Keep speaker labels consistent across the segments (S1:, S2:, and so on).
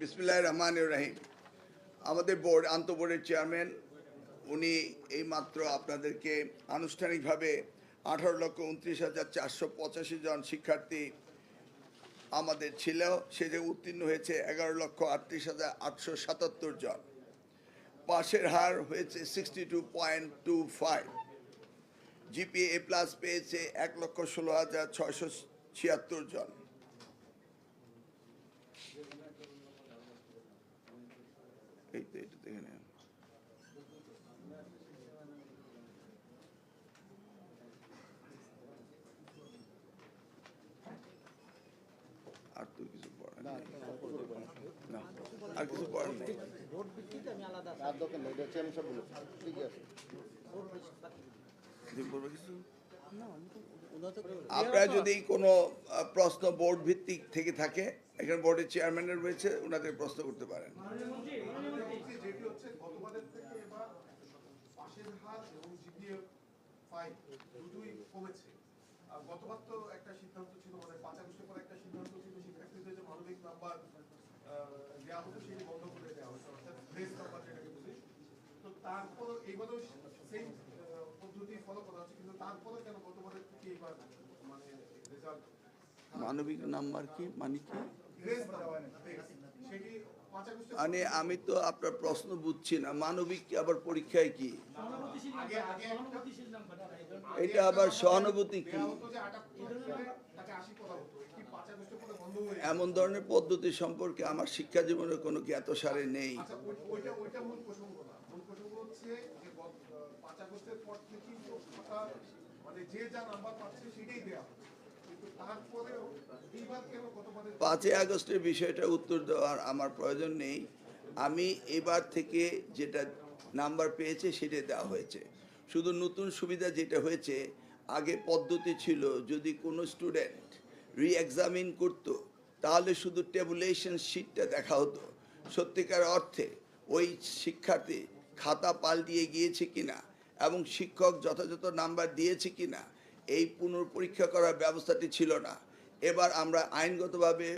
S1: বিসমিল্লাহির রহমানির রহিম। আমাদের বোর্ড আন্তঃবোর্ডের চেয়ারম্যান উনি এইমাত্র আপনাদেরকে আনুষ্ঠানিকভাবে 18,29,485 জন শিক্ষার্থী আমাদের ছিল, সে উত্তীর্ণ হয়েছে 11,38,877 জন। পাশের হার হয়েছে 62.25। জিপিএ এ প্লাস পেয়েছে 1,16,676 জন। এই তো এটা দেখে নেন। আর তো কিছু পড়া না, আর কিছু পড়া নেই। আপনারা যদি কোনো প্রশ্ন বোর্ড ভিত্তিক থেকে থাকে, এখানে বোর্ডের চেয়ারম্যানের রয়েছে, ওনাদের প্রশ্ন করতে পারেন।
S2: গতবার তো একটা সিদ্ধান্ত ছিল, মানে 5 আগস্টের পর একটা সিদ্ধান্ত ছিল শিক্ষার্থীদের যে মানবিক নাম্বার দেওয়া হতো সেটি বন্ধ করে দেওয়া হতো, অর্থাৎ গ্রেস নাম্বার যেটাকে বলি। তো তারপর এইবারও সেম পদ্ধতি ফলো করা হচ্ছে, কিন্তু তারপরে কেন গতবারের থেকে এবার মানে রেজাল্ট
S1: মানবিক নাম্বার কি মানে কি?
S2: গ্রেস দেওয়া হয় না, সেটি 5 আগস্টের
S1: মানে আমি তো আপনার প্রশ্ন বুঝছি না। মানবিক আবার পরীক্ষায় কি? এটা আবার সহানুভূতি কি? এমন ধরনের পদ্ধতি সম্পর্কে আমার শিক্ষা জীবনের কোনো জ্ঞাতসারে নেই। পাঁচই আগস্টের বিষয়টা উত্তর দেওয়ার আমার প্রয়োজন নেই। আমি এবার থেকে যেটা নাম্বার পেয়েছে সেটাই দেওয়া হয়েছে। শুধু নতুন সুবিধা যেটা হয়েছে, আগে পদ্ধতি ছিল যদি কোনো স্টুডেন্ট রি-এক্সামিন করতো তাহলে শুধু টেবুলেশন শিটটা দেখা হতো, সত্যিকার অর্থে ওই শিক্ষার্থী খাতা পাল্টিয়ে গিয়েছে কিনা এবং শিক্ষক যথাযথ নাম্বার দিয়েছে কিনা এই পুনর্পরীক্ষা করার ব্যবস্থাটি ছিল না। এবার আমরা আইনগতভাবে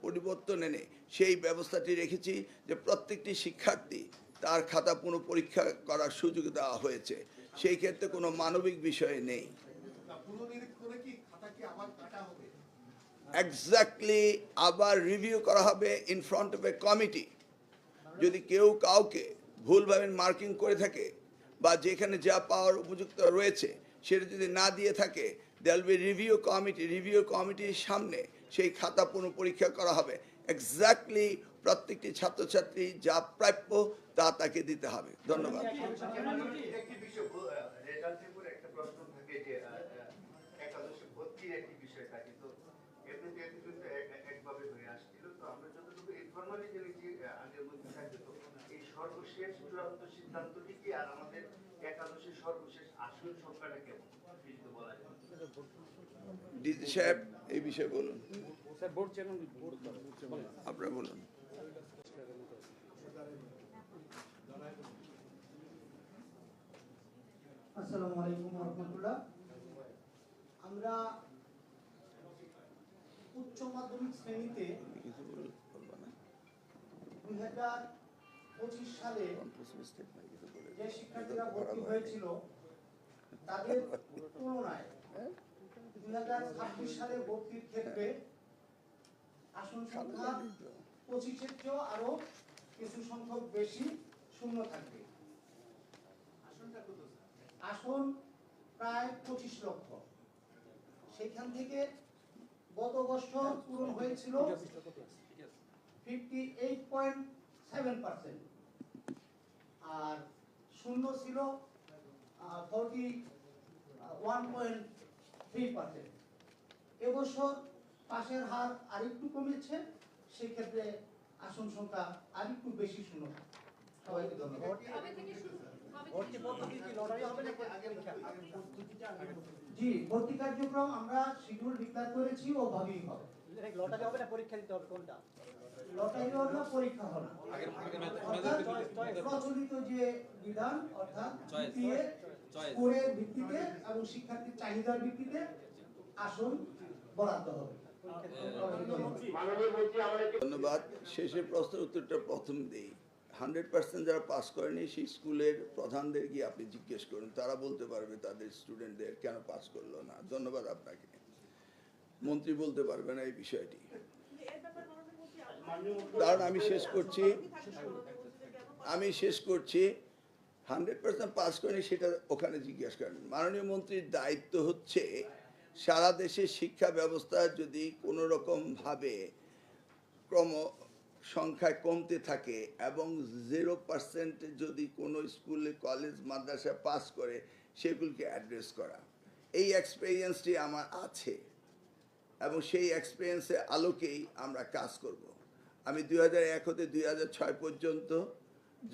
S1: পরিবর্তন এনে সেই ব্যবস্থাটি রেখেছি যে প্রত্যেকটি শিক্ষার্থী তার খাতা পুনঃপরীক্ষা করার সুযোগ দেওয়া হয়েছে। সেই ক্ষেত্রে কোনো মানবিক বিষয় নেই। এক্স্যাক্টলি আবার রিভিউ করা হবে in front of A committee. যদি কেউ কাউকে ভুলভাবে মার্কিং করে থাকে বা যেখানে যা পাওয়ার উপযুক্ত রয়েছে সেটা যদি না দিয়ে থাকে, দেয়াল বি রিভিউ কমিটি। রিভিউ কমিটির সামনে সেই খাতা পুনঃপরীক্ষা করা হবে। এক্স্যাক্টলি প্রত্যেকটি ছাত্রছাত্রী যা প্রাপ্য তা তাকে দিতে হবে। ধন্যবাদ।
S3: সর্বশেষ চূড়ান্ত সিদ্ধান্তটি কি, আর আমাদের একাদশের সর্বশেষ আসন সংখ্যাটা কেমন কিছু বলা যায়?
S1: ডিজি সাহেব এই বিষয়ে বলুন।
S4: স্যার বোর্ড চেয়ারম্যান
S1: আপনারা বলুন।
S5: আসসালামু আলাইকুম ওয়া রাহমাতুল্লাহ। আমরা উচ্চ মাধ্যমিক শ্রেণীতে 2025 সালে যে শিক্ষার্থীরা ভর্তি হয়েছিল তাদের তুলনায় 2026 সালে ভর্তির ক্ষেত্রে আসন সংখ্যা 25-এর চেয়েও আরো কিছু সংখ্যক বেশি শূন্য থাকবে। আসন প্রায় 25 লক্ষ। সেখান থেকে গত বছর পূরণ হয়েছিল 58.7%, আর শূন্য ছিল 41.3%। এবছর পাশের হার আরেকটু কমেছে, সেক্ষেত্রে আসন সংখ্যা আরেকটু বেশি শূন্য। সবাইকে ধন্যবাদ। জি, ভর্তি কার্যক্রম আমরা শিডিউল ডিক্লেয়ার করেছি, ওভাবেই হবে।
S4: লটারি হবে না পরীক্ষা দিতে হবে কোনটা?
S5: লটারি হলো পরীক্ষা হলো প্রচলিত যে বিধান, অর্থাৎ স্কোরের ভিত্তিতে এবং শিক্ষার্থীর চাহিদার ভিত্তিতে আসন বরাদ্দ হবে।
S3: মাননীয় মন্ত্রী আমাদের
S1: ধন্যবাদ। শেষের প্রশ্নের উত্তরটা প্রথম দেই। 100% যারা পাস করেনি সেই স্কুলের প্রধানদের গিয়ে আপনি জিজ্ঞেস করুন, তারা বলতে পারবে তাদের স্টুডেন্টদের কেন পাস করলো না। ধন্যবাদ আপনাকে। মন্ত্রী বলতে পারবে না এই বিষয়টি। কারণ আমি শেষ করছি 100% পাস করেনি সেটা ওখানে জিজ্ঞেস করেন। মাননীয় মন্ত্রীর দায়িত্ব হচ্ছে সারা দেশের শিক্ষা ব্যবস্থা যদি কোনো রকমভাবে ক্রম সংখ্যায় কমতে থাকে এবং 0% যদি কোনো স্কুলে কলেজ মাদ্রাসা পাস করে সেগুলিকে অ্যাড্রেস করা। এই এক্সপিরিয়েন্সটি আমার আছে এবং সেই এক্সপিরিয়েন্সের আলোকেই আমরা কাজ করব। আমি 2001 হতে 2006 পর্যন্ত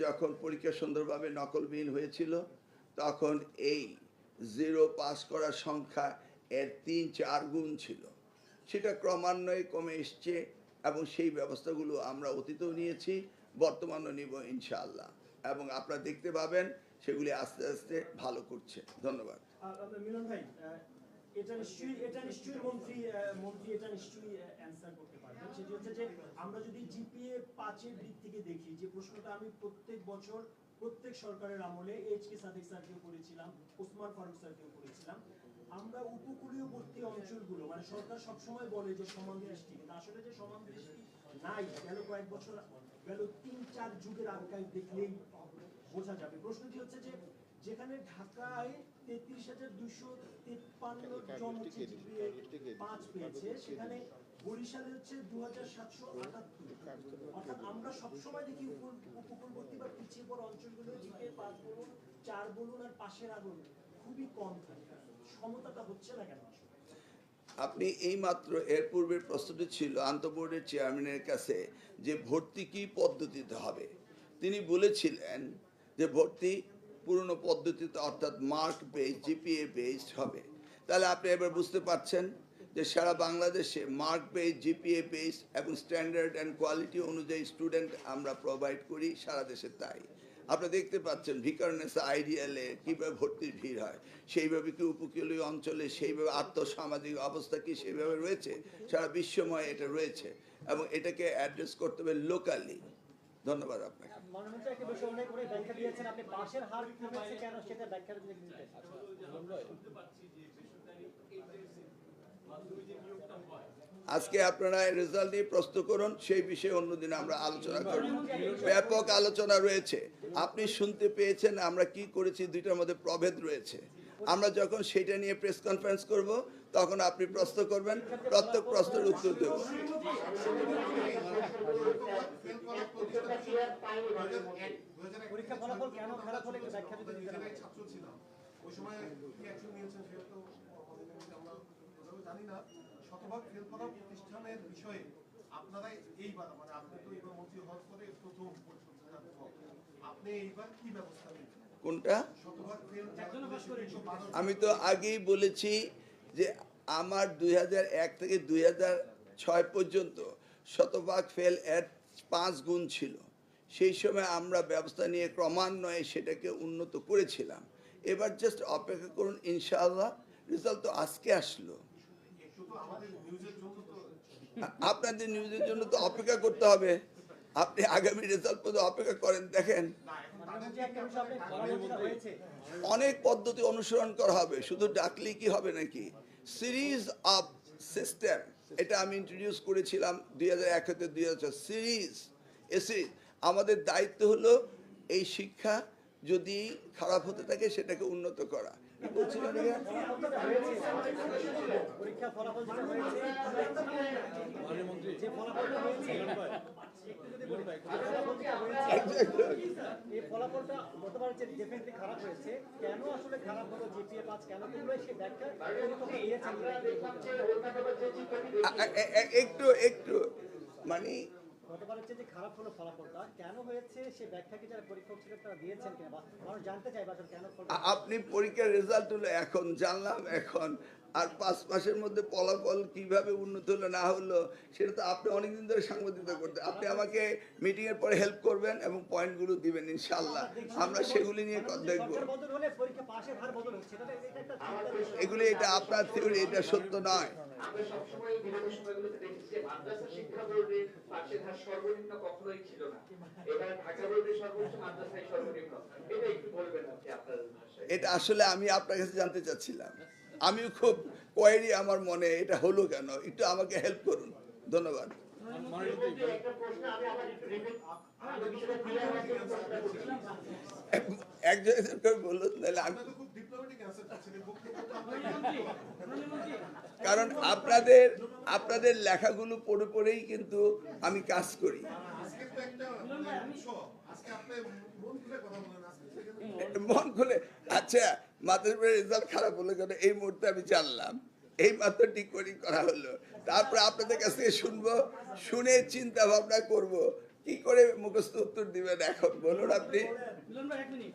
S1: যখন পরীক্ষা সুন্দরভাবে নকলবিহীন হয়েছিল তখন এই 0 পাস করার সংখ্যা এর 3-4 গুণ ছিল। সেটা ক্রমান্বয়ে কমে এসছে এবং সেই ব্যবস্থাগুলো আমরা অতীতেও নিয়েছি, বর্তমানেও নিব ইনশাআল্লাহ, এবং আপনারা দেখতে পাবেন সেগুলি আস্তে আস্তে ভালো করছে। ধন্যবাদ।
S6: মিলন ভাই, এটা নিশ্চয়ই মন্ত্রী এটা নিশ্চয়ই অ্যান্সার করতে পারবেন। সেটি হচ্ছে যে আমরা যদি জিপিএ 5-এর দিক থেকে দেখি, যে প্রশ্নটা আমি প্রত্যেক বছর প্রত্যেক সরকারের আমলে এইচকে সাদিক স্যারকেও করেছিলাম, ওসমান ফারুক স্যারকেও করেছিলাম, আমরা উপকূলীয়বর্তী অঞ্চলগুলো মানে সরকার সবসময় বলে যে সমান দৃষ্টি, কিন্তু আসলে যে সমান দৃষ্টি নাই, গেল কয়েক বছর, গেল 3-4 যুগের আর্কাইভ দেখলেই বোঝা যাবে। প্রশ্নটি হচ্ছে যে যেখানে ঢাকায় 33,253 জন হচ্ছে জিপিএ 5 পেয়েছে, সেখানে বরিশালে হচ্ছে 2,778। অর্থাৎ আমরা সবসময় দেখি উপকূলবর্তী বা পিছিয়ে পড়া অঞ্চলগুলো জিপিএ 5 বলুন, 4 বলুন আর পাশের আগুন খুবই কম থাকে। সমতাটা হচ্ছে না কেন?
S1: আপনি এই মাত্র এর পূর্বের প্রশ্নটি ছিল আন্তঃবোর্ডের চেয়ারম্যানের কাছে যে ভর্তি কি পদ্ধতিতে হবে। তিনি বলেছিলেন যে ভর্তি পুরনো পদ্ধতিতে অর্থাৎ মার্ক বেস জিপিএ বেসড হবে। তাহলে আপনি এবার বুঝতে পারছেন যে সারা বাংলাদেশে মার্ক বেস জিপিএ বেস এবং স্ট্যান্ডার্ড অ্যান্ড কোয়ালিটি অনুযায়ী স্টুডেন্ট আমরা প্রোভাইড করি সারা দেশে। তাই আপনারা দেখতে পাচ্ছেন ভিকারুননিসা আইডিয়ালে কীভাবে ভর্তির ভিড় হয়, সেইভাবে কি উপকূলীয় অঞ্চলে সেইভাবে আর্থসামাজিক অবস্থা কি সেইভাবে রয়েছে, সারা বিশ্বময় এটা রয়েছে এবং এটাকে অ্যাড্রেস করতে হবে লোকালি। ধন্যবাদ আপনাকে।
S4: মাননীয় একটা বিষয় উল্লেখ করে ব্যাখ্যা দিয়েছেন আপনি, পাশের হার কমেছে কেন সেটা ব্যাখ্যা যদি দিতেন।
S1: আজকে আপনারা রেজাল্ট নিয়ে প্রস্তুত করুন, সেই বিষয়ে অন্যদিন আমরা আলোচনা করব। ব্যাপক আলোচনা রয়েছে, আপনি শুনতে পেয়েছেন আমরা কি করেছি, দুইটার মধ্যে প্রভেদ রয়েছে। আমরা যখন সেটা নিয়ে প্রেস কনফারেন্স করব তখন আপনি প্রশ্ন করবেন, প্রত্যেক প্রশ্নের উত্তর দেব।
S4: পরীক্ষা ফলাফল কেন খারাপ হলে ব্যাখ্যা যদি দিতেন।
S2: ছাত্র ছিলাম ওই সময় কি অ্যাকশন নিয়েছেন সেটা তো আমরা জানি না। শতভাগ ফেল করা প্রতিষ্ঠানের বিষয়ে আপনারাই এইবার মানে আপনি তো এইবার মন্ত্রী হওয়ার পরে প্রথম আপনি এইবার কি ব্যবস্থা নেবেন?
S1: কোনটা?
S2: শতভাগ ফেল
S1: আমি তো আগেই বলেছি যে আমার 2001 থেকে 2006 পর্যন্ত শতভাগ ফেল এর 5 গুণ ছিল। সেই সময় আমরা ব্যবস্থা নিয়ে ক্রমান্বয়ে সেটাকে উন্নত করেছিলাম। এবার জাস্ট অপেক্ষা করুন, ইনশাআল্লাহ। রেজাল্ট তো আজকে আসলো, আপনাদের নিউজের জন্য তো অপেক্ষা করতে হবে। আপনি আগামী রেজাল্ট পর্যন্ত অপেক্ষা করেন, দেখেন অনেক পদ্ধতি অনুসরণ করা হবে, শুধু ডাকলেই কি হবে নাকি। সিরিজ অফ সিস্টেম এটা আমি ইন্ট্রোডিউস করেছিলাম 2001 থেকে 2006 সিরিজ। আমাদের দায়িত্ব হলো এই শিক্ষা যদি খারাপ হতে থাকে সেটাকে উন্নত করা।
S4: পরীক্ষা ফলাফল যেটা হয়েছে, যে ফলাফলটা হয়েছে এই ফলাফলটা গতবার যে ডেফিনেটলি খারাপ হয়েছে, কেন আসলে খারাপ হলো, জিপিএ 5 কেন হলো সেই ব্যাখ্যা
S1: একটু মানে
S4: গতবারের হচ্ছে যে খারাপ হলো ফলাফলটা কেন হয়েছে সে ব্যাখ্যা কি যারা পরীক্ষক ছিলেন তারা দিয়েছেন কিনা বা মানুষ জানতে চাই বা কেন ফলটা
S1: আপনি পরীক্ষার রেজাল্ট হলো এখন জানলাম এখন, আর 5 মাসের মধ্যে ফলাফল কিভাবে উন্নত হলো না হলো সেটা তো আপনি অনেকদিন ধরে সাংবাদিকতা করতে, আপনি আমাকে মিটিং এর পরে হেল্প করবেন এবং পয়েন্টগুলো দিবেন ইনশাআল্লাহ, আমরা সেগুলি নিয়ে দেখবো।
S4: সরকার বদল হলে পরীক্ষা পাশের হার বদল হচ্ছে এটা একটা চিন্তার বিষয়।
S1: এগুলি এটা আপনার থিওরি, এটা সত্য নয়।
S7: আমরা সবসময় বিগত সময়গুলোতে দেখেছি যে মাদ্রাসা শিক্ষা বোর্ডের পাশের হার সর্বনিম্ন কখনোই ছিল না। এবার ঢাকা বোর্ডের সর্বোচ্চ, মাদ্রাসায় সর্বনিম্ন। এটা একটু বলবেন আপনি আপনার ভাষায়।
S1: এটা আসলে আমি আপনার কাছে জানতে চাচ্ছিলাম, আমিও খুব কোয়েরি আমার মনে, এটা হলো কেন, একটু আমাকে হেল্প করুন, ধন্যবাদ।
S3: একটা প্রশ্ন আমি আবার একটু রিপিট আমি বিষয়টা ক্লিয়ার হওয়ার জন্য প্রশ্নটা করছি।
S1: একজন করে বললো তাহলে আমি,
S2: আপনারা তো খুব ডিপ্লোম্যাটিক অ্যান্সার চাচ্ছেন এই বক্তব্য তো
S1: কারণ আপনাদের লেখাগুলো পড়ে পড়েই কিন্তু আমি কাজ করি।
S2: আজকে তো একটা উৎসব, আজকে আপনি মন খুলে কথা বলেন, আজকে থেকে
S1: মন খুলে, আচ্ছা মাদ্রাসার রেজাল্ট খারাপ হলো কেন এই মুহূর্তে আমি জানলাম, এই মাত্র ডিকোডিং করা হলো, তারপরে আপনাদের কাছ থেকে শুনবো, শুনে চিন্তা ভাবনা করব কি করে মুখস্থ উত্তর দিবেন। এখন বলুন আপনি,
S6: মিলন ভাই এক মিনিট,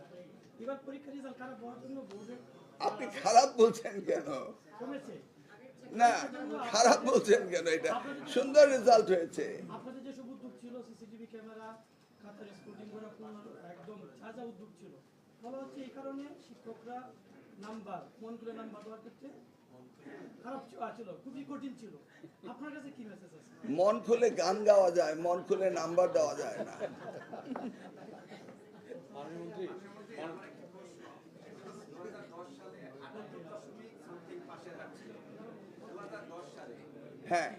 S6: এবার পরীক্ষার রেজাল্ট খারাপ হওয়ার জন্য বোর্ডের
S1: আপনি খারাপ বলছেন কেন?
S6: কমেছে।
S1: না, খারাপ বলছেন কেন? এটা সুন্দর রেজাল্ট হয়েছে।
S6: আপনাদের যেসব উদ্যোগ ছিল, সিসিটিভি ক্যামেরা, খাতার স্ক্রুটিং করা, একদম যা উদ্যোগ ছিল, বলা হচ্ছে এই কারণে শিক্ষকরা নাম্বার মন করে নাম্বার দেওয়ার ক্ষেত্রে খারাপ ছিল, খুবই কঠিন ছিল। আপনার কাছে কি মেসেজ আছে?
S1: মন খুলে গান গাওয়া যায়, মন খুলে নাম্বার দেওয়া যায় না। হ্যাঁ,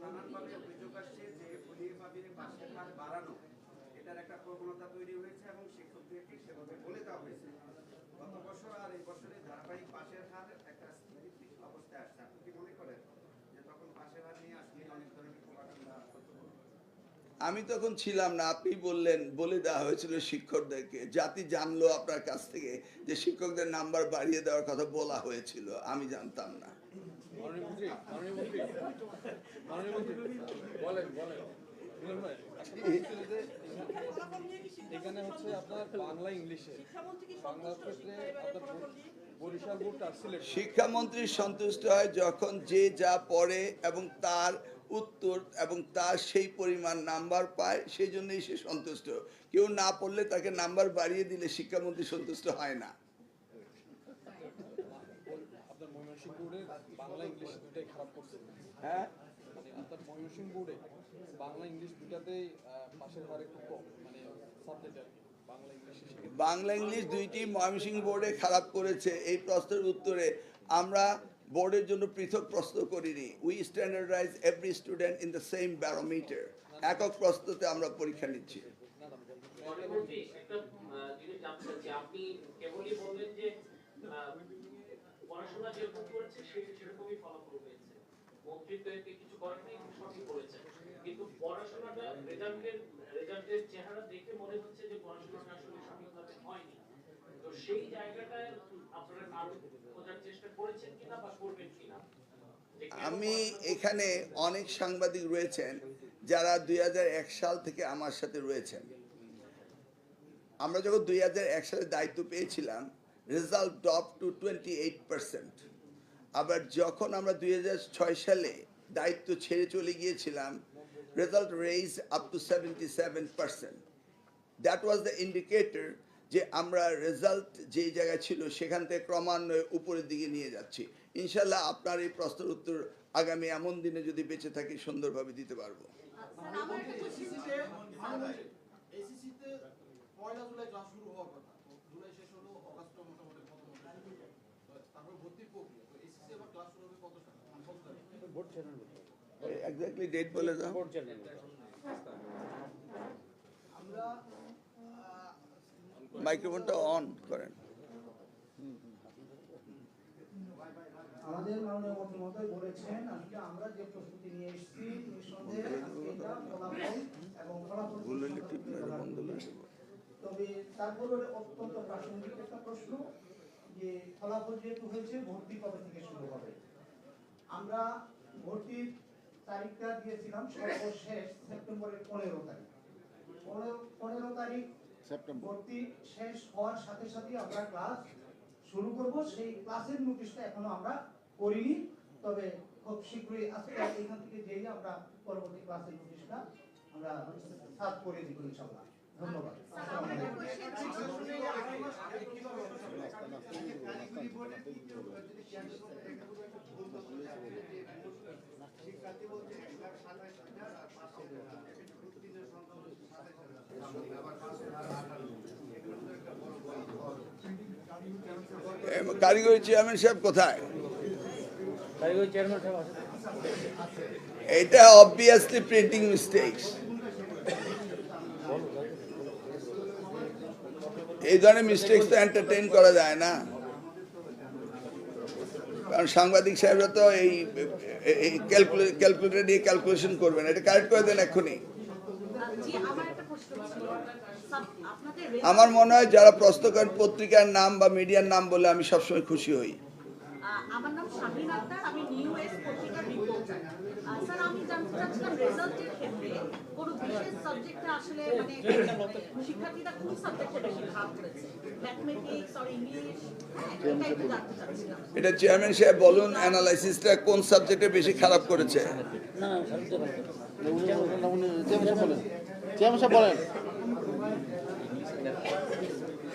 S8: নানানভাবে অভিযোগ আসছে যে অলিভাবে পাশের হার বাড়ানো, এটার একটা প্রবণতা তৈরি হয়েছে এবং শিক্ষকদেরকে সেভাবে বলে দেওয়া হয়েছে। গত বছর আর এই বছরে ধারাবাহিক পাশের হার একটা স্থিতিশীল অবস্থায় আসছে। আপনি কি মনে করেন যে তখন পাশের হার নিয়ে আসলে অনেক ধরনের প্রোপাগান্ডা হতো?
S1: আমি তখন ছিলাম না, আপনি বললেন, বলে দেওয়া হয়েছিল শিক্ষকদেরকে, জাতি জানলো আপনার কাছ থেকে যে শিক্ষকদের নাম্বার বাড়িয়ে দেওয়ার কথা বলা হয়েছিল, আমি জানতাম না।
S9: এখানে হচ্ছে আপনার বাংলা ইংলিশে, বাংলার ক্ষেত্রে আপনার বরিশাল বোর্ড আর সিলেট।
S1: শিক্ষামন্ত্রী সন্তুষ্ট হয় যখন যে যা পড়ে এবং তার উত্তর এবং তার সেই পরিমাণ নাম্বার পায়, সেই জন্যই সে সন্তুষ্ট। কেউ না পড়লে তাকে নাম্বার বাড়িয়ে দিলে শিক্ষামন্ত্রী সন্তুষ্ট হয় না।
S9: আপনার ময়মনসিংহ বোর্ডে বাংলা ইংলিশ দুটাই খারাপ করছে।
S1: হ্যাঁ,
S9: মানে আপনার ময়মনসিংহ বোর্ডে বাংলা ইংলিশ দুটাতেই পাশের হার একটু কম, মানে সাবজেক্ট আর কি, বাংলা ইংলিশ।
S1: বাংলা ইংলিশ দুইটি ময়মনসিংহ বোর্ডে খারাপ করেছে। এই প্রশ্নের উত্তরে আমরা বোর্ডের জন্য পৃথক প্রশ্ন করিনি। We standardise every student in the same barometer. একক প্রশ্নতে আমরা পরীক্ষা নিচ্ছি।
S7: পরবর্তী একটা জিনিস জানতে চাচ্ছি, আপনি কেবলই বললেন যে পড়াশোনা যেরকম করেছে সেরকমই ফলাফল পেয়েছে, মন্ত্রী তো এতে কিছু করেন নাই, সঠিক বলেছেন, কিন্তু পড়াশোনাটা রেজাল্টের চেহারা দেখে মনে হচ্ছে যে পড়াশোনাটা আসলে সঠিকভাবে হয়নি। তো সেই জায়গাটায় আপনারা আরো খোঁজার চেষ্টা করেছেন কিনা বা করবেন কিনা?
S1: আমি এখানে অনেক সাংবাদিক রয়েছেন যারা 2001 সাল থেকে আমার সাথে রয়েছেন। আমরা যখন 2001 সালে দায়িত্ব পেয়েছিলাম, রেজাল্ট ড্রপ টু 28%। আবার যখন আমরা 2006 সালে দায়িত্ব ছেড়ে চলে গিয়েছিলাম, result raise up to 77%। That was the indicator যে আমরা রেজাল্ট যেই জায়গায় ছিল সেখান থেকে ক্রমান্বয়ে উপরের দিকে নিয়ে যাচ্ছি। ইনশাল্লাহ আপনার এই প্রশ্নের উত্তর আগামী এমন দিনে যদি বেঁচে থাকি সুন্দরভাবে দিতে পারবো।
S8: এসিসিতে পয়লা জুলাই ক্লাস শুরু হওয়ার কথা, জুলাই শেষ হলো, অগাস্ট মোটামুটি তারপর ভর্তির প্রক্রিয়া, তো এসিসি আবার ক্লাস শুরু হবে কত সালে?
S4: বোর্ড চ্যানেল
S1: এক্স্যাক্টলি ডেট বলে দাও।
S4: বোর্ড চ্যানেল
S8: আমরা
S1: মাইক্রোফোনটা অন করেন।
S5: আমাদের মাননীয় মন্ত্রী বলেছেন, আসলে আমরা যে প্রস্তুতি নিয়ে এসেছি নিঃসন্দেহে এটা ফলাফল এবং ফলাফল
S1: ভুল হলে টিপ মেরে বন্ধ করে দেবো।
S5: তবে তারপরে অত্যন্ত প্রাসঙ্গিক একটা প্রশ্ন যে ফলাফল যেহেতু হয়েছে ভর্তি কবে থেকে শুরু হবে। আমরা ভর্তির তারিখটা দিয়েছিলাম সর্বশেষ সেপ্টেম্বরের 15 তারিখ। 15 তারিখ ভর্তি শেষ হওয়ার সাথে সাথে আমরা ক্লাস শুরু করব। সেই ক্লাসের নোটিশটা এখনো আমরা করিনি, তবে খুব শীঘ্রই আজকে এখান থেকে যেই আমরা পরবর্তী ক্লাসের নোটিশটা আমরা সার্ভ করে দিব ইনশাআল্লাহ। ধন্যবাদ।
S1: কারিগরি চেয়ারম্যান সাহেব কোথায়? এটা অবভিয়াসলি প্রিন্টিং মিস্টেকস। এই ধরনের মিস্টেকস তো এন্টারটেইন করা যায় না, কারণ সাংবাদিক সাহেবরা তো এই ক্যালকুলেটর দিয়ে ক্যালকুলেশন করবেন। এটা কারেক্ট করে দেন এক্ষুনি। আমার মনে হয় যারা প্রশ্ন করেন পত্রিকার নাম বা মিডিয়ার নাম বলে আমি সবসময় খুশি হই।
S10: আমার নাম শাহিন আক্তার, আমি নিউ এস পত্রিকার রিপোর্টার। স্যার, আমি জানতে চাচ্ছিলাম রেজাল্টের ক্ষেত্রে কোন বিশেষ সাবজেক্টে আসলে শিক্ষার্থীরা কোন সাবজেক্টে বেশি খারাপ করেছে, ম্যাথমেটিক্স আর ইংলিশ, এটা একটু জানতে চাচ্ছিলাম।
S1: এটা চেয়ারম্যান সাহেব বলুন, অ্যানালাইসিসটা কোন সাবজেক্টে বেশি খারাপ করেছে?
S9: চেয়ারম্যান সাহেব বলেন।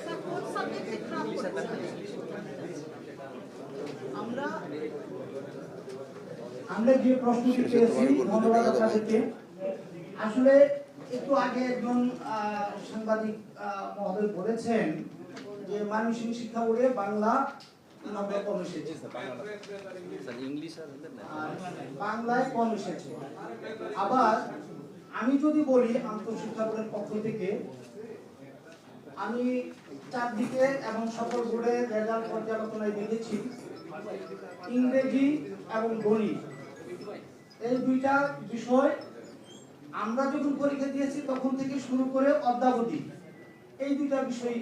S10: স্যার, কোন সাবজেক্টে খারাপ করেছে?
S5: আমরা যে প্রশ্নটি পেয়েছি, ধন্যবাদ আপনাদেরকে। আসলে একটু আগে একজন সাংবাদিক মহোদয় বলেছেন যে ময়মনসিংহ শিক্ষা বোর্ডে বাংলা নম্বর কম এসেছে, বাংলায় কম এসেছে। আবার আমি যদি বলি আন্তঃশিক্ষা বোর্ডের পক্ষ থেকে, আমি চারদিকে এবং সকল বোর্ডের রেজাল্ট পর্যালোচনায় দেখেছি ইংরেজি এবং গণিত এই দুইটা বিষয় আমরা যখন পরীক্ষা দিয়েছি তখন থেকে শুরু করে অদ্যাবধি এই দুইটা বিষয়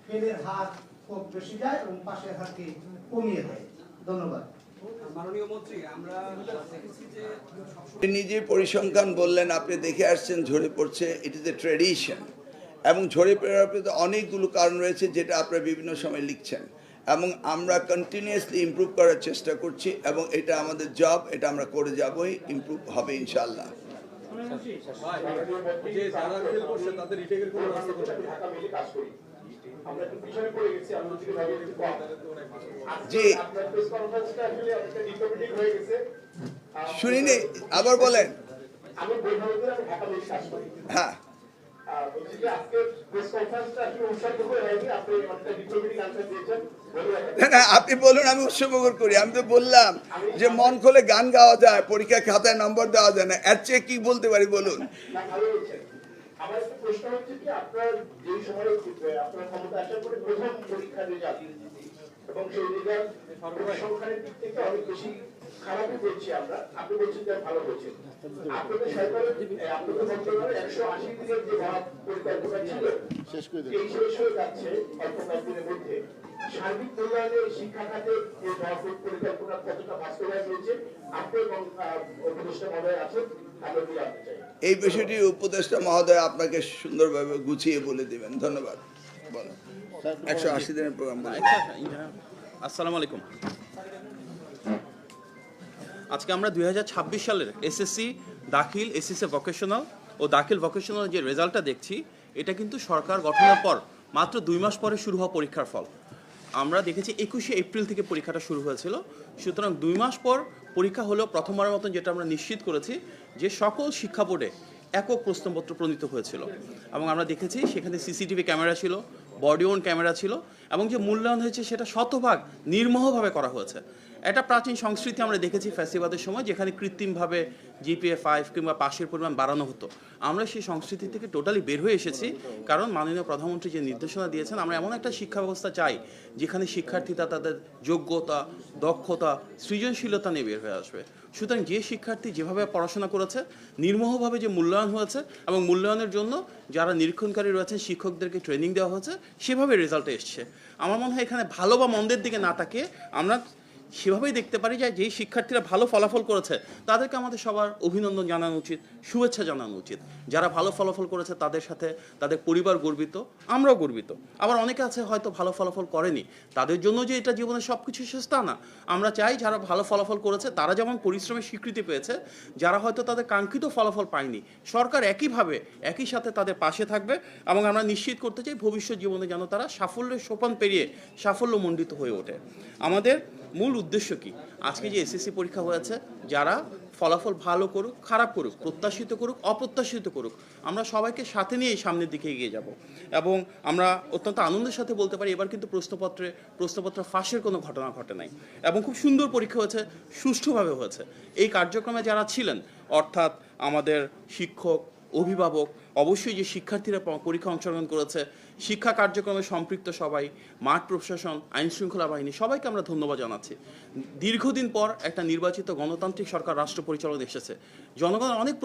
S5: ফেলের হার খুব বেশি যায় এবং পাশের হারকে কমিয়ে দেয়। ধন্যবাদ।
S8: মাননীয় মন্ত্রী, আমরা দেখেছি যে
S1: নিজে পরিসংখ্যান বললেন, আপনি দেখে আসছেন ঝরে পড়ছে, ইট ইজ এ ট্র্যাডিশন। এবং ঝরে পড়ার অনেকগুলো কারণ রয়েছে যেটা আপনারা বিভিন্ন সময় লিখছেন, এবং আমরা কন্টিনিউয়াসলি ইমপ্রুভ করার চেষ্টা করছি, এবং এটা আমাদের জব, এটা আমরা করে যাবই, ইমপ্রুভ হবে ইনশাআল্লাহ। জি, শুনিনি, আবার বলেন। হ্যাঁ, না আপনি বলুন, আমি উৎসবমুখর করি। আমি তো বললাম যে মন খুলে গান গাওয়া যায়, পরীক্ষা খাতায় নম্বর দেওয়া যায় না, এর চেয়ে কি বলতে পারি বলুন?
S3: আমার একটা প্রশ্ন হচ্ছে কি, আপনার যেই সময় আপনার ক্ষমতা আসার পরে প্রথম পরীক্ষার রেজাল্ট এবং সেই রেজাল্ট সংখ্যার দিক থেকে অনেক বেশি খারাপই করছি আমরা, আপনি বলছেন যে ভালো করছেন। আপনাদের সরকারের আপনাদের মন্ত্রণালয়ের 180 দিনের যে পরিকল্পনা ছিল এই শেষ হয়ে যাচ্ছে অল্প কয়েকদিনের মধ্যে। সার্বিক মূল্যায়নের শিক্ষা খাতে যে পরিকল্পনা কতটা বাস্তবায়ন হয়েছে, আপনি এবং উপদেষ্টা মহোদয় আছেন, আমরা জানতে চাই।
S1: এই বিষয়টি উপদেষ্টা মহোদয় আপনাকে সুন্দরভাবে গুছিয়ে বলে দেবেন। ধন্যবাদ। বলেন 180 দিনের প্রোগ্রাম বলেন।
S11: আসসালামু আলাইকুম। আজকে আমরা 2026 সালের এসএসসি দাখিল, এসএসসি ভোকেশনাল ও দাখিল ভোকেশনাল যে রেজাল্টটা দেখছি, এটা কিন্তু সরকার গঠনের পর মাত্র 2 মাস পরে শুরু হওয়া পরীক্ষার ফল। আমরা দেখেছি 21শে এপ্রিল থেকে পরীক্ষাটা শুরু হয়েছিল। সুতরাং 2 মাস পর পরীক্ষা হলেও প্রথমবারের মতন যেটা আমরা নিশ্চিত করেছি যে সকল শিক্ষা বোর্ডে একক প্রশ্নপত্র প্রণীত হয়েছিল, এবং আমরা দেখেছি সেখানে সিসিটিভি ক্যামেরা ছিল, বডি ওন ক্যামেরা ছিল, এবং যে মূল্যায়ন হয়েছে সেটা শতভাগ নির্মোহভাবে করা হয়েছে। একটা প্রাচীন সংস্কৃতি আমরা দেখেছি ফ্যাসিবাদের সময়, যেখানে কৃত্রিমভাবে জিপিএ 5 কিংবা পাশের পরিমাণ বাড়ানো হতো। আমরা সেই সংস্কৃতি থেকে টোটালি বের হয়ে এসেছি, কারণ মাননীয় প্রধানমন্ত্রী যে নির্দেশনা দিয়েছেন, আমরা এমন একটা শিক্ষা ব্যবস্থা চাই যেখানে শিক্ষার্থীরা তাদের যোগ্যতা, দক্ষতা, সৃজনশীলতা নিয়ে বের হয়ে আসবে। সুতরাং যে শিক্ষার্থী যেভাবে পড়াশোনা করেছে, নির্মোহভাবে যে মূল্যায়ন হয়েছে এবং মূল্যায়নের জন্য যারা নিরীক্ষণকারী রয়েছেন শিক্ষকদেরকে ট্রেনিং দেওয়া হয়েছে, সেভাবে রেজাল্টে এসছে। আমার মনে হয় এখানে ভালো বা মন্দের দিকে না তাকিয়ে আমরা সেভাবেই দেখতে পারি যে যেই শিক্ষার্থীরা ভালো ফলাফল করেছে তাদেরকে আমাদের সবার অভিনন্দন জানানো উচিত, শুভেচ্ছা জানানো উচিত। যারা ভালো ফলাফল করেছে তাদের সাথে তাদের পরিবার গর্বিত, আমরাও গর্বিত। আবার অনেকে আছে হয়তো ভালো ফলাফল করেনি, তাদের জন্য যে এটা জীবনে সব কিছু শেষ তা না। আমরা চাই যারা ভালো ফলাফল করেছে তারা যেমন পরিশ্রমের স্বীকৃতি পেয়েছে, যারা হয়তো তাদের কাঙ্ক্ষিত ফলাফল পায়নি, সরকার একইভাবে একই সাথে তাদের পাশে থাকবে এবং আমরা নিশ্চিত করতে চাই ভবিষ্যৎ জীবনে যেন তারা সাফল্যের সোপান পেরিয়ে সাফল্যমণ্ডিত হয়ে ওঠে। আমাদের মূল উদ্দেশ্য কি? আজকে যে এসএসসি পরীক্ষা হয়েছে, যারা ফলাফল ভালো করুক, খারাপ করুক, প্রত্যাশিত করুক, অপ্রত্যাশিত করুক, আমরা সবাইকে সাথে নিয়ে এই সামনের দিকে এগিয়ে যাব। এবং আমরা অত্যন্ত আনন্দের সাথে বলতে পারি এবার কিন্তু প্রশ্নপত্র ফাঁসের কোনো ঘটনা ঘটে নাই এবং খুব সুন্দর পরীক্ষা হয়েছে, সুষ্ঠুভাবে হয়েছে। এই কার্যক্রমে যারা ছিলেন, অর্থাৎ আমাদের শিক্ষক, অভিভাবক, অবশ্যই যে শিক্ষার্থীরা পরীক্ষা অংশগ্রহণ করেছে, শিক্ষা কার্যক্রমে সম্পৃক্ত সবাই, মাঠ প্রশাসন, আইন শৃঙ্খলা বাহিনী, সবাইকে আমরা ধন্যবাদ জানাচ্ছি। দীর্ঘদিন পর একটা নির্বাচিত গণতান্ত্রিক সরকার রাষ্ট্র পরিচালনা এসেছে। জনগণের অনেক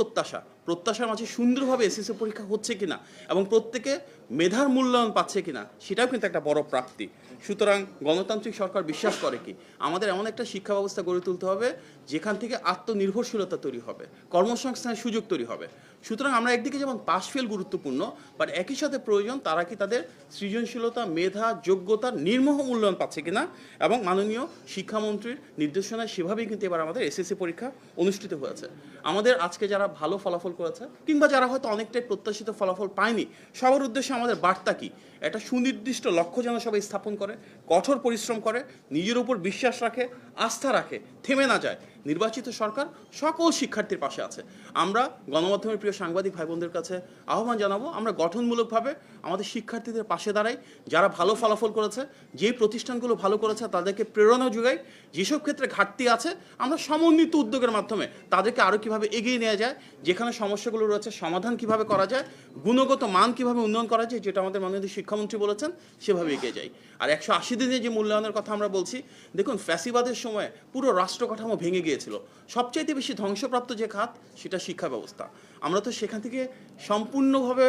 S11: প্রত্যাশার মাঝে সুন্দরভাবে এসএসসি পরীক্ষা হচ্ছে কিনা এবং প্রত্যেকে মেধার মূল্যায়ন পাচ্ছে কিনা, সেটাও কিন্তু একটা বড় প্রাপ্তি। সুতরাং গণতান্ত্রিক সরকার বিশ্বাস করে কি আমাদের এমন একটা শিক্ষা ব্যবস্থা গড়ে তুলতে হবে যেখান থেকে আত্মনির্ভরশীলতা তৈরি হবে, কর্মসংস্থানের সুযোগ তৈরি হবে। সুতরাং আমরা একদিকে যেমন পাশ ফেল গুরুত্বপূর্ণ, বাট একই সাথে প্রয়োজন তারা কি তাদের সৃজনশীলতা, মেধা, যোগ্যতার নির্মোহ মূল্যায়ন পাচ্ছে কিনা, এবং মাননীয় শিক্ষামন্ত্রীর নির্দেশনায় সেভাবেই কিন্তু এবার আমাদের এসএসসি পরীক্ষা অনুষ্ঠিত হয়েছে। আমাদের আজকে যারা ভালো ফলাফল করেছে কিংবা যারা হয়তো অনেকটাই প্রত্যাশিত ফলাফল পায়নি, সবার উদ্দেশ্যে আমাদের বার্তা কি? একটা সুনির্দিষ্ট লক্ষ্য যেন সবাই স্থাপন করে, কঠোর পরিশ্রম করে, নিজের উপর বিশ্বাস রাখে, আস্থা রাখে, থেমে না যায়। নির্বাচিত সরকার সকল শিক্ষার্থীর পাশে আছে। আমরা গণমাধ্যমের প্রিয় সাংবাদিক ভাই বোনদের কাছে আহ্বান জানাবো, আমরা গঠনমূলকভাবে আমাদের শিক্ষার্থীদের পাশে দাঁড়াই। যারা ভালো ফলাফল করেছে, যেই প্রতিষ্ঠানগুলো ভালো করেছে তাদেরকে প্রেরণা যোগাই। যেসব ক্ষেত্রে ঘাটতি আছে আমরা সমন্বিত উদ্যোগের মাধ্যমে তাদেরকে আরও কীভাবে এগিয়ে নেওয়া যায়, যেখানে সমস্যাগুলো রয়েছে সমাধান কিভাবে করা যায়, গুণগত মান কিভাবে উন্নয়ন করা যায়, যেটা আমাদের মাননীয় শিক্ষামন্ত্রী বলেছেন, সেভাবে এগিয়ে যাই। আর 180 দিনে যে মূল্যায়নের কথা আমরা বলছি, দেখুন ফ্যাসিবাদের সময় পুরো রাষ্ট্র কাঠামো ভেঙে গিয়েছিল। সবচাইতে বেশি ধ্বংসপ্রাপ্ত যে খাত সেটা শিক্ষা ব্যবস্থা। আমরা তো সেখান থেকে সম্পূর্ণভাবে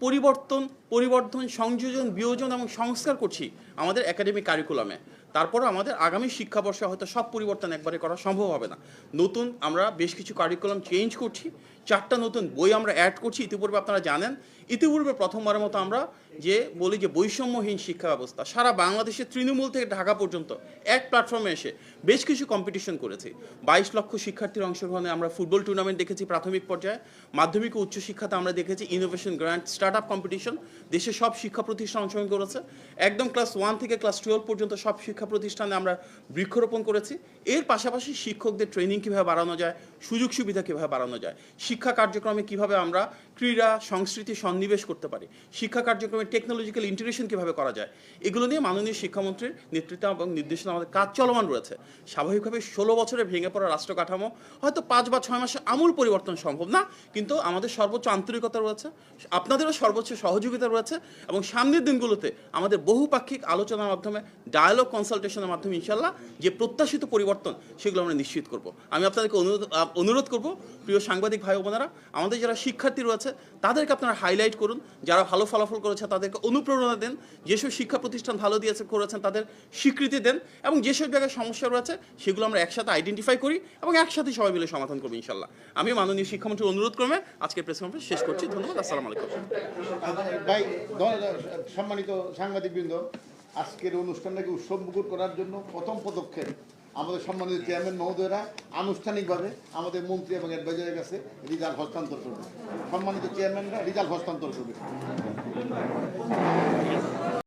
S11: পরিবর্তন, সংযোজন, বিয়োজন এবং সংস্কার করছি আমাদের একাডেমিক কারিকুলামে। তারপরে আমাদের আগামী শিক্ষাবর্ষে হয়তো সব পরিবর্তন একবারে করা সম্ভব হবে না। নতুন আমরা বেশ কিছু কারিকুলাম চেঞ্জ করছি, 4টা নতুন বই আমরা অ্যাড করছি। ইতিপূর্বে আপনারা জানেন, ইতিপূর্বে প্রথমবারের মতো আমরা যে বলি যে বৈষম্যহীন শিক্ষা ব্যবস্থা, সারা বাংলাদেশে তৃণমূল থেকে ঢাকা পর্যন্ত এক প্ল্যাটফর্মে এসে বেশ কিছু কম্পিটিশন করেছি। 22 লক্ষ শিক্ষার্থীর অংশগ্রহণে আমরা ফুটবল টুর্নামেন্ট দেখেছি প্রাথমিক পর্যায়ে। মাধ্যমিক ও উচ্চশিক্ষাতে আমরা দেখেছি innovation grant, start up competition. দেশের সব শিক্ষা প্রতিষ্ঠান অংশগ্রহণ করেছে। একদম ক্লাস 1 থেকে ক্লাস 12 পর্যন্ত সব শিক্ষা প্রতিষ্ঠানে আমরা বৃক্ষরোপণ করেছি। এর পাশাপাশি শিক্ষকদের ট্রেনিং কীভাবে বাড়ানো যায়, সুযোগ সুবিধা কীভাবে বাড়ানো যায়, শিক্ষা কার্যক্রমে কীভাবে আমরা ক্রীড়া সংস্কৃতি সন্নিবেশ করতে পারি, শিক্ষা কার্যক্রমে টেকনোলজিক্যাল ইন্টিগ্রেশন কীভাবে করা যায়, এগুলো নিয়ে মাননীয় শিক্ষামন্ত্রীর নেতৃত্ব এবং নির্দেশনা আমাদের কাজ চলমান রয়েছে। স্বাভাবিকভাবে 16 বছরে ভেঙে পড়া রাষ্ট্র কাঠামো হয়তো 5 বা 6 মাসে আমূল পরিবর্তন সম্ভব না, কিন্তু আমাদের সর্বোচ্চ আন্তরিকতা রয়েছে, আপনাদেরও সর্বোচ্চ সহযোগিতা রয়েছে এবং সামনের দিনগুলোতে আমাদের বহুপাক্ষিক আলোচনার মাধ্যমে, ডায়ালগ কনসালটেশনের মাধ্যমে ইনশাল্লাহ যে প্রত্যাশিত পরিবর্তন সেগুলো আমরা নিশ্চিত করব। আমি আপনাদেরকে অনুরোধ করব, প্রিয় সাংবাদিক ভাই বোনেরা, আমাদের যারা শিক্ষার্থী রয়েছে তাদেরকে আপনারা হাইলাইট করুন, যারা ভালো ফলাফল করেছে তাদেরকে অনুপ্রেরণা দেন, যেসব শিক্ষা প্রতিষ্ঠান ভালো করেছেন তাদের স্বীকৃতি দেন, এবং যেসব জায়গায় সমস্যা রয়েছে সেগুলো আমরা একসাথে আইডেন্টিফাই করি এবং একসাথে সবাই মিলে সমাধান করবো ইনশাল্লাহ। আমি মাননীয় শিক্ষামন্ত্রীর অনুরোধ ক্রমে আজকের প্রেস কনফারেন্স শেষ করছি। ধন্যবাদ। আসসালামু আলাইকুম।
S3: ভাই, সম্মানিত সাংবাদিকবৃন্দ, আজকের অনুষ্ঠানটাকে উৎসবমুখর করার জন্য প্রথম পদক্ষেপ আমাদের সম্মানিত চেয়ারম্যান মহোদয়রা আনুষ্ঠানিকভাবে আমাদের মন্ত্রী এবং অ্যাডভাইজারের কাছে রিজাল্ট হস্তান্তর করবে। সম্মানিত চেয়ারম্যানরা রিজাল্ট হস্তান্তর করবে।